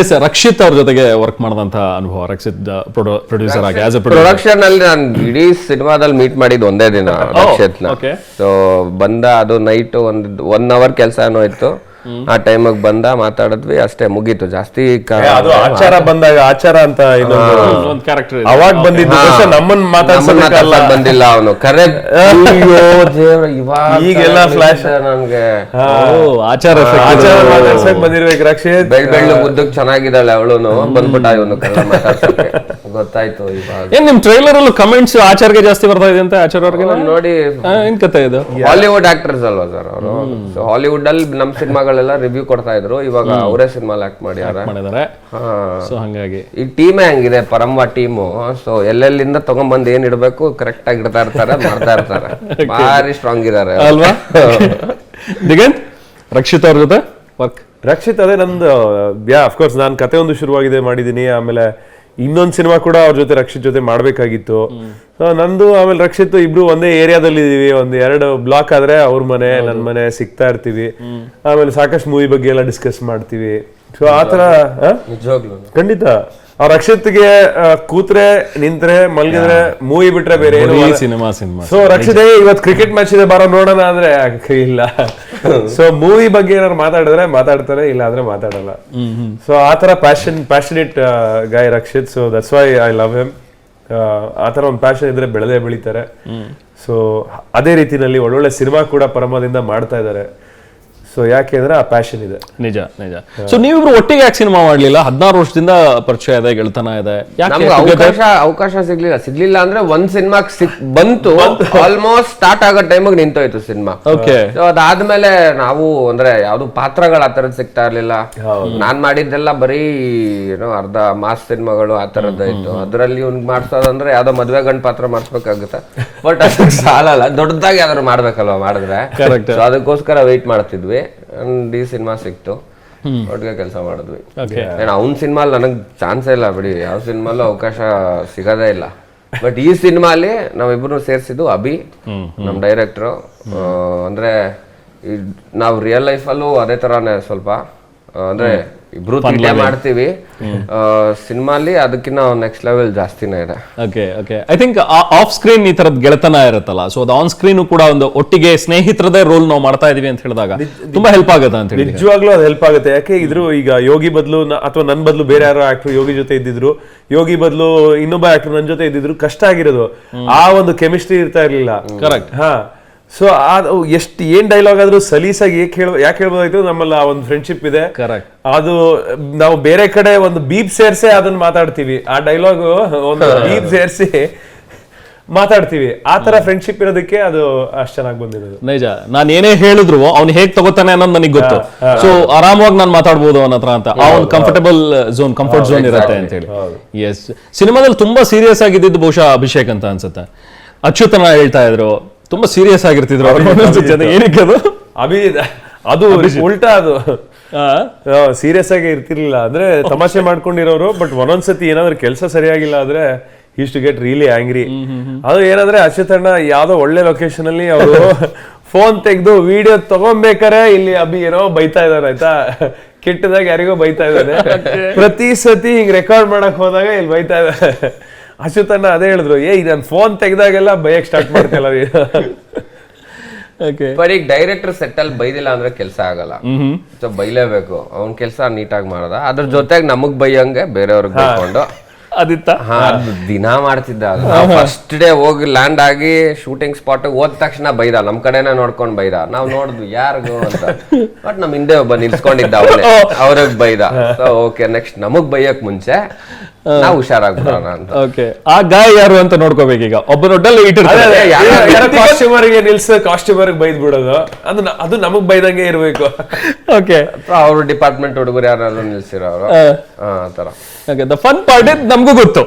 S Rakshit ಅವ್ರ ಜೊತೆಗೆ work ಮಾಡಿದಂತ ಅನುಭವ, ರಕ್ಷಿತ್ ಪ್ರೊಡ್ಯೂಸರ್ ಆಗಿ ಆಸ್ ಎ ಪ್ರೊಡಕ್ಷನ್ ಅಲ್ಲಿ ನಾನು ಇಡೀ ಸಿನಿಮಾದಲ್ಲಿ ಮೀಟ್ ಮಾಡಿದ್ ಒಂದೇ ದಿನ ರಕ್ಷಿತ್ನ. ಸೊ ಬಂದ, ಅದು ನೈಟ್ ಒಂದ್ 1 hour ಕೆಲಸ ಏನೋ ಇತ್ತು, ಆ ಟೈಮಿಗೆ ಬಂದ, ಮಾತಾಡಿದ್ವಿ, ಅಷ್ಟೇ, ಮುಗೀತು. ಜಾಸ್ತಿ ಅದು ಆಚಾರ ಬಂದಾಗ, ಆಚಾರ ಅಂತ ಒಂದು ಕ್ಯಾರೆಕ್ಟರ್ ಅವಾಗ ಬಂದಿದ್ದು ನಮ್ಮನ್ನ ಮಾತಾಡ್ಸಲ್ಲ, ಬಂದಿಲ್ಲ ಅವನು. ಕರೆಕ್ಟ್. ಈಗೆಲ್ಲ ಫ್ಲಾಶ್ ನನ್ಗೆ ಆಚಾರ ಮಾತಾಡ್ಸಕ್ ಬಂದಿರ್ಬೇಕು ರಕ್ಷಿತ್. ಬೆಳ್ಳು ಮುದ್ದಕ್ ಚೆನ್ನಾಗಿದ್ದಾಳೆ ಅವಳುನು, ಬಂದ್ಬಿಟ್ಟ ಇವನು ಕನ್ನಡ ಮಾತಾಡ್ಸಕ್ಕೆ. ಗೊತ್ತಾಯ್ತು ಇವಾಗ. ಏನ್ ನಿಮ್ ಟ್ರೈಲರ್ ಅಲ್ಲೂ ಕಮೆಂಟ್ಸ್ ಆಚಾರ್ಗೆ ಜಾಸ್ತಿ ಬರ್ತಾ ಇದೆ ಅಂತ, ಆಚಾರ ಅವ್ರಿಗೆ ನೋಡಿ. ಏನ್ ಕತೆ ಇದು? ಹಾಲಿವುಡ್ ಆಕ್ಟರ್ಸ್ ಅಲ್ವಾ ಸರ್ ಅವರು? ಸೊ ಹಾಲಿವುಡ್ ಅಲ್ಲಿ ನಮ್ ಸಿನಿಮಾಗಳೆಲ್ಲ ರಿವ್ಯೂ ಕೊಡ್ತಾ ಇದ್ರು, ಇವಾಗ ಅವರೇ ಸಿನಿಮಾಲ್ ಆಕ್ಟ್ ಮಾಡಿದ್ದಾರೆ. ಸೊ ಹಂಗಾಗಿ ಈ ಟೀಮೇ ಹಂಗಿದೆ, ಪರಂವಾ ಟೀಮು. ಸೊ ಎಲ್ಲೆಲ್ಲಿಂದ ತಗೊಂಡ್ಬಂದ್ ಏನ್ ಇಡ್ಬೇಕು ಕರೆಕ್ಟ್ ಆಗಿ ಇಡ್ತಾ ಇರ್ತಾರೆ, ಮಾಡ್ತಾ ಇರ್ತಾರೆ. ಭಾರಿ ಸ್ಟ್ರಾಂಗ್ ಇದಾರೆ ಅಲ್ವಾ? ದಿಗಂತ್, ರಕ್ಷಿತ್ ಅವ್ರ ಜೊತೆ ವರ್ಕ್. ರಕ್ಷಿತ್ ಅದೇ ನಂದು ಅಫ್ಕೋರ್ಸ್ ನಾನು ಕತೆ ಒಂದು ಶುರುವಾಗಿದೆ ಮಾಡಿದೀನಿ, ಆಮೇಲೆ ಇನ್ನೊಂದು ಸಿನಿಮಾ ಕೂಡ ಅವ್ರ ಜೊತೆ ರಕ್ಷಿತ್ ಜೊತೆ ಮಾಡ್ಬೇಕಾಗಿತ್ತು. ನಂದು ಆಮೇಲೆ ರಕ್ಷಿತ್ ಇಬ್ರು ಒಂದೇ ಏರಿಯಾದಲ್ಲಿ ಇದೀವಿ, 1-2 ಬ್ಲಾಕ್ ಆದ್ರೆ ಅವ್ರ ಮನೆ ನನ್ನ ಮನೆ ಸಿಗ್ತಾ ಇರ್ತೀವಿ. ಆಮೇಲೆ ಸಾಕಷ್ಟು ಮೂವಿ ಬಗ್ಗೆ ಎಲ್ಲ ಡಿಸ್ಕಸ್ ಮಾಡ್ತೀವಿ. ಸೊ ಆತರ ಖಂಡಿತ ಅವ್ರ ರಕ್ಷಿತ್ಗೆ ಕೂತ್ರೆ, ನಿಂತ್ರೆ, ಮಲ್ಗಿದ್ರೆ, ಮೂವಿ ಬಿಟ್ರೆ ಬೇರೆ ಏನು ಸಿನಿಮಾ. ಸೊ ರಕ್ಷಿತ್ ಇವತ್ತು ಕ್ರಿಕೆಟ್ ಮ್ಯಾಚ್ ಇದೆ ಬಾರೋ ನೋಡೋಣ ಅಂದ್ರೆ ಇಲ್ಲ. ಸೊ ಮೂವಿ ಬಗ್ಗೆ ಏನಾದ್ರು ಮಾತಾಡಿದ್ರೆ ಮಾತಾಡ್ತಾರೆ, ಇಲ್ಲ ಅಂದ್ರೆ ಮಾತಾಡಲ್ಲ. ಸೊ ಆತರ passionate guy Rakshit. So that's why I love him. ಆತರ ಒಂದು ಪ್ಯಾಷನ್ ಇದ್ರೆ ಬೆಳಿತಾರೆ. ಸೊ ಅದೇ ರೀತಿನಲ್ಲಿ ಒಳ್ಳೊಳ್ಳೆ ಸಿನಿಮಾ ಕೂಡ ಪರಮದಿಂದ ಮಾಡ್ತಾ ಇದ್ದಾರೆ. ಸೊ ಯಾಕೆಂದ್ರೆ ಆ ಪ್ಯಾಷನ್ ಇದೆ. ನಿಜ. ಸೊ ನೀವಿಬ್ರು ಒಟ್ಟಿಗೆ ಯಾಕೆ ಸಿನಿಮಾ ಮಾಡ್ಲಿಲ್ಲ? 16 ವರ್ಷದಿಂದ ಪರಿಚಯ ಇದೆ, ಗೆಳತನ ಇದೆ, ಅವಕಾಶ ಸಿಗ್ಲಿಲ್ಲ ಅಂದ್ರೆ ಒಂದ್ ಸಿನಿಮಾ ಬಂತು, ಆಲ್ಮೋಸ್ಟ್ ಸ್ಟಾರ್ಟ್ ಆಗೋ ಟೈಮಿಗೆ ನಿಂತೋಯ್ತು ಸಿನಿಮಾ. ಅದಾದ್ಮೇಲೆ ನಾವು ಅಂದ್ರೆ ಯಾವ್ದು ಪಾತ್ರಗಳು ಆ ತರದ್ ಸಿಗ್ತಾ ಇರ್ಲಿಲ್ಲ. ನಾನ್ ಮಾಡಿದ್ದೆಲ್ಲ ಬರೀ ಏನೋ ಅರ್ಧ ಮಾಸ್ ಸಿನಿಮಾಗಳು ಆ ತರದ್ದು ಇತ್ತು. ಅದ್ರಲ್ಲಿ ಇವ್ನಿಗೆ ಮಾಡ್ಸೋದಂದ್ರೆ ಯಾವ್ದೋ ಮದ್ವೆ ಗಂಡ್ ಪಾತ್ರ ಮಾಡ್ಸ್ಬೇಕಾಗುತ್ತೆ, ಬಟ್ ಅದಕ್ಕೆ ಸಾಲಲ್ಲ, ದೊಡ್ಡದಾಗಿ ಯಾವ್ದಾದ್ರು ಮಾಡ್ಬೇಕಲ್ವಾ ಮಾಡಿದ್ರೆ. ಅದಕ್ಕೋಸ್ಕರ ವೆಯ್ಟ್ ಮಾಡ್ತಿದ್ವಿ. ಈ ಸಿನಿಮಾ ಸಿಕ್ತು, ಒಟ್ಟಿಗೆ ಕೆಲಸ ಮಾಡಿದ್ವಿ. ಅವ್ನ ಸಿನಿಮಾಲ್ ನನಗ್ ಚಾನ್ಸೇ ಇಲ್ಲ ಬಿಡಿ, ಯಾವ ಸಿನಿಮಾಲು ಅವಕಾಶ ಸಿಗೋದೇ ಇಲ್ಲ. ಬಟ್ ಈ ಸಿನಿಮಾಲಿ ನಾವಿಬ್ರು ಸೇರ್ಸಿದ್ದು ಅಭಿ, ನಮ್ ಡೈರೆಕ್ಟ್ರು. ಅಂದ್ರೆ ನಾವು ರಿಯಲ್ ಲೈಫಲ್ಲೂ ಅದೇ ತರಾನೇ ಸ್ವಲ್ಪ, ಅಂದ್ರೆ ಇಬ್ರು ತಿಂಡಿ ಮಾಡ್ತೀವಿ. ಸಿನಿಮಾಲಿ ಅದಕ್ಕಿಂತ ನೆಕ್ಸ್ಟ್ ಲೆವೆಲ್ ಜಾಸ್ತಿನೇ ಇದೆ. ಐ ಥಿಂಕ್ ಆಫ್ ಸ್ಕ್ರೀನ್ ಈ ತರದ್ ಗೆಳೆತನ ಇರುತ್ತಲ್ಲ, ಸೊ ಅದು ಆನ್ ಸ್ಕ್ರೀನ್ ಕೂಡ ಒಂದು ಒಟ್ಟಿಗೆ ಸ್ನೇಹಿತರದೇ ರೋಲ್ ನಾವು ಮಾಡ್ತಾ ಇದೀವಿ ಅಂತ ಹೇಳಿದಾಗ ತುಂಬಾ ಹೆಲ್ಪ್ ಆಗುತ್ತೆ ಅಂತ ಹೇಳಿ. ನಿಜವಾಗ್ಲೂ ಅದು ಹೆಲ್ಪ್ ಆಗುತ್ತೆ. ಯಾಕೆ ಇದ್ರು ಈಗ ಯೋಗಿ ಬದಲು ಅಥವಾ ನನ್ ಬದಲು ಬೇರೆ ಯಾರೋ ಆಕ್ಟರ್ ಯೋಗಿ ಜೊತೆ ಇದ್ದಿದ್ರು, ಯೋಗಿ ಬದಲು ಇನ್ನೊಬ್ಬ ಆಕ್ಟರ್ ನನ್ ಜೊತೆ ಇದ್ದಿದ್ರು, ಕಷ್ಟ ಆಗಿರೋದು. ಆ ಒಂದು ಕೆಮಿಸ್ಟ್ರಿ ಇರ್ತಾ ಇರ್ಲಿಲ್ಲ. ಕರೆಕ್ಟ್. ಸೊ ಎಷ್ಟು ಏನ್ ಡೈಲಾಗ್ ಆದ್ರೂ ಸಲೀಸಾಗಿ ಯಾಕೆ ಹೇಳ್ಬೋದಾಯ್ತು, ನಮ್ಮಲ್ಲಿ ಆ ಒಂದು ಫ್ರೆಂಡ್ಶಿಪ್ ಇದೆ. ಅದು ನಾವು ಬೇರೆ ಕಡೆ ಒಂದು ಬೀಪ್ ಸೇರ್ಸೆ ಅದನ್ನ ಮಾತಾಡ್ತೀವಿ, ಆ ಡೈಲಾಗ್ ಒಂದು ಬೀಪ್ ಸೇರ್ಸಿ ಮಾತಾಡ್ತೀವಿ. ಆ ತರ ಫ್ರೆಂಡ್ಶಿಪ್ ಇರೋದಕ್ಕೆ ಅದು ಅಷ್ಟು ಚೆನ್ನಾಗಿ ಬಂದಿರೋದು. ನಿಜ. ನಾನು ಏನೇ ಹೇಳಿದ್ರು ಅವ್ನು ಹೇಗ್ ತಗೋತಾನೆ ಅನ್ನೋದು ನನಗೆ ಗೊತ್ತು. ಸೊ ಆರಾಮವಾಗಿ ನಾನು ಮಾತಾಡ್ಬೋದು ಅವನ ಹತ್ರ ಅಂತ, ಆ ಒಂದು ಕಂಫರ್ಟಬಲ್ ಝೋನ್, ಕಂಫರ್ಟ್ ಝೋನ್ ಇರುತ್ತೆ ಅಂತ ಹೇಳಿ. ಎಸ್, ಸಿನಿಮಾದಲ್ಲಿ ತುಂಬಾ ಸೀರಿಯಸ್ ಆಗಿದ್ದು ಬಹುಶಃ ಅಭಿಷೇಕ್ ಅಂತ ಅನ್ಸುತ್ತೆ. ಅಚ್ಯುತನ ಹೇಳ್ತಾ ಇದ್ರು, ತುಂಬಾ ಸೀರಿಯಸ್ ಆಗಿರ್ತಿದ್ರು ಏನಕ್ಕೆ ಅದು ಉಲ್ಟಾ, ಅದು ಸೀರಿಯಸ್ ಆಗಿ ಇರ್ತಿರ್ಲಿಲ್ಲ. ಅಂದ್ರೆ ತಮಾಷೆ ಮಾಡ್ಕೊಂಡಿರೋರು, ಬಟ್ ಒಂದೊಂದ್ಸತಿ ಏನಾದ್ರು ಕೆಲಸ ಸರಿಯಾಗಿಲ್ಲ ಆದ್ರೆ is to get really angry. ಅದು ಏನಂದ್ರೆ ಅಚ್ಯುತಣ್ಣ ಯಾವ್ದೋ ಒಳ್ಳೆ ಲೊಕೇಶನ್ ಅಲ್ಲಿ ಅವರು ಫೋನ್ ತೆಗೆದು ವಿಡಿಯೋ ತಗೊಂಬೇಕಾರೆ ಇಲ್ಲಿ ಅಭಿ ಏನೋ ಬೈತಾ ಇದಾರೆ, ಆಯ್ತಾ, ಕೆಟ್ಟದಾಗ ಯಾರಿಗೋ ಬೈತಾ ಇದ್ದಾನೆ. ಪ್ರತಿ ಸತಿ ಹಿಂಗ್ ರೆಕಾರ್ಡ್ ಮಾಡಕ್ ಹೋದಾಗ ಇಲ್ಲಿ ಬೈತಾ ಇದ್ದಾರೆ. ಅಚ್ಯುತಣ್ಣ ಅದೇ ಹೇಳಿದ್ರು, ನನ್ ಫೋನ್ ತೆಗ್ದಾಗೆಲ್ಲ ಬೈಯಕ್ ಸ್ಟಾರ್ಟ್ ಮಾಡ್ತಿಲ್ಲ. ಬಟ್ ಈಗ ಡೈರೆಕ್ಟರ್ ಸೆಟ್ ಅಲ್ಲಿ ಬೈದಿಲ್ಲ ಅಂದ್ರೆ ಕೆಲಸ ಆಗಲ್ಲ. ಸೊ ಬೈಲೇಬೇಕು, ಅವ್ನ್ ಕೆಲಸ ನೀಟಾಗಿ ಮಾಡದ. ಅದ್ರ ಜೊತೆಗೆ ನಮಗ್ ಬೈಯಂಗೆ ಬೇರೆಯವ್ರಿಗೆ ಬೈಕೊಂಡು ದಿನ ಮಾಡ್ತಿದ್ದ. ಫಸ್ಟ್ ಡೇ ಹೋಗಿ ಲ್ಯಾಂಡ್ ಆಗಿ ಶೂಟಿಂಗ್ ಸ್ಪಾಟ್ ಹೋದ ತಕ್ಷಣ ಬೈದ, ನಮ್ ಕಡೆನೆ ನೋಡ್ಕೊಂಡ್ ಬೈದ. ನಾವ್ ನೋಡಿದ್ವಿ ಯಾರಿಗೂ ಅಂತ, ಬಟ್ ನಮ್ ಹಿಂದೆ ಒಬ್ಬ ನಿಲ್ಸ್ಕೊಂಡಿದ್ದ, ಅವ್ರಿಗೆ ಬೈದ. ಓಕೆ, ನೆಕ್ಸ್ಟ್ ನಮಗ್ ಬೈಯಕ್ ಮುಂಚೆ ನಾವು ಹುಷಾರಾಗ್ಬಿಡೋಣ ಅಂತ. ಆ ಗಾಯ ಯಾರು ಅಂತ ನೋಡ್ಕೋಬೇಕು. ಈಗ ಒಬ್ಬನೊಡ್ಡಲ್ಲಿ ಕಾಸ್ಟ್ಯೂಮರ್ಗೆ ನಿಲ್ಸ ಕಾಸ್ಟ್ಯೂಮರ್ಗೆ ಬೈದ್ ಬಿಡೋದು, ಅದು ನಮಗ್ ಬೈದಂಗೆ ಇರ್ಬೇಕು. ಅವ್ರ ಡಿಪಾರ್ಟ್ಮೆಂಟ್ ಹುಡುಗರು ಯಾರು ನಿಲ್ಸಿರೋ ಅವರು ಆತರ. ದ ಫನ್ ಪಾರ್ಟ್ ಇಸ್ ನಮಗೂ ಗೊತ್ತು,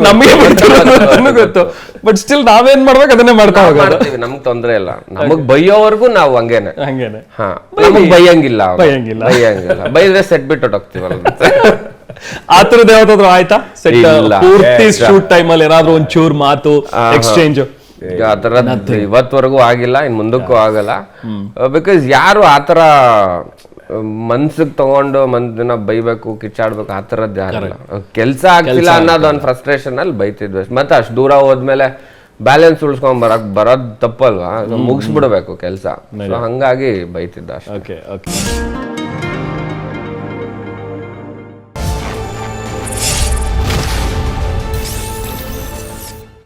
ನಮಗೆ ಗೊತ್ತು, ಬಟ್ ಸ್ಟಿಲ್ ನಾವೇನ್ ಮಾಡ್ಬೇಕು ಅದನ್ನೇ ಮಾಡ್ತೀವಿ. ನಮ್ಗ್ ತೊಂದ್ರೆ ಇಲ್ಲ, ನಮಗ್ ಬೈಯೋವರೆಗೂ ನಾವು ಹಂಗೇನೆ. ನಮಗ್ ಬೈಯಂಗಿಲ್ಲ, ಬೈದ್ರೆ ಸೆಟ್ ಬಿಟ್ಟು ಹೊಟ್ಟೋಗ್ತೀವಲ್ಲ. ಆತರದ ಯಾವ್ದಾದ್ರು ಆಯ್ತಾ ಸೆಟ್ ಪೂರ್ತಿ ಶೂಟ್ ಟೈಮ್ ಅಲ್ಲಿ ಏನಾದ್ರು ಒಂಚೂರ್ ಮಾತು ಎಕ್ಸ್ಚೇಂಜ್? ಆತರ ಇವತ್ವರೆಗೂ ಆಗಿಲ್ಲ, ಇನ್ ಮುಂದಕ್ಕೂ ಆಗಲ್ಲ. ಬಿಕಾಸ್ ಯಾರು ಆತರ ಮನ್ಸಿಗೆ ತಗೊಂಡು ದಿನ ಬೈಬೇಕು ಕಿಚ್ಚಾಡ್ಬೇಕು ಆ ತರದ್ದು ಯಾರಿಲ್ಲ. ಕೆಲ್ಸ ಆಗ್ತಿಲ್ಲ ಅನ್ನೋದು ಒಂದು ಫ್ರಸ್ಟ್ರೇಷನ್ ಅಲ್ಲಿ ಬೈತಿದ್ವಿ ಅಷ್ಟೇ. ಮತ್ತೆ ಅಷ್ಟು ದೂರ ಹೋದ್ಮೇಲೆ ಬ್ಯಾಲೆನ್ಸ್ ಉಳಿಸ್ಕೊಂಡ್ ಬರೋದ್ ತಪ್ಪಲ್ವಾ, ಮುಗಿಸ್ಬಿಡ್ಬೇಕು ಕೆಲ್ಸ, ಹಂಗಾಗಿ ಬೈತಿದ್ದ ಅಷ್ಟೇ. ಓಕೆ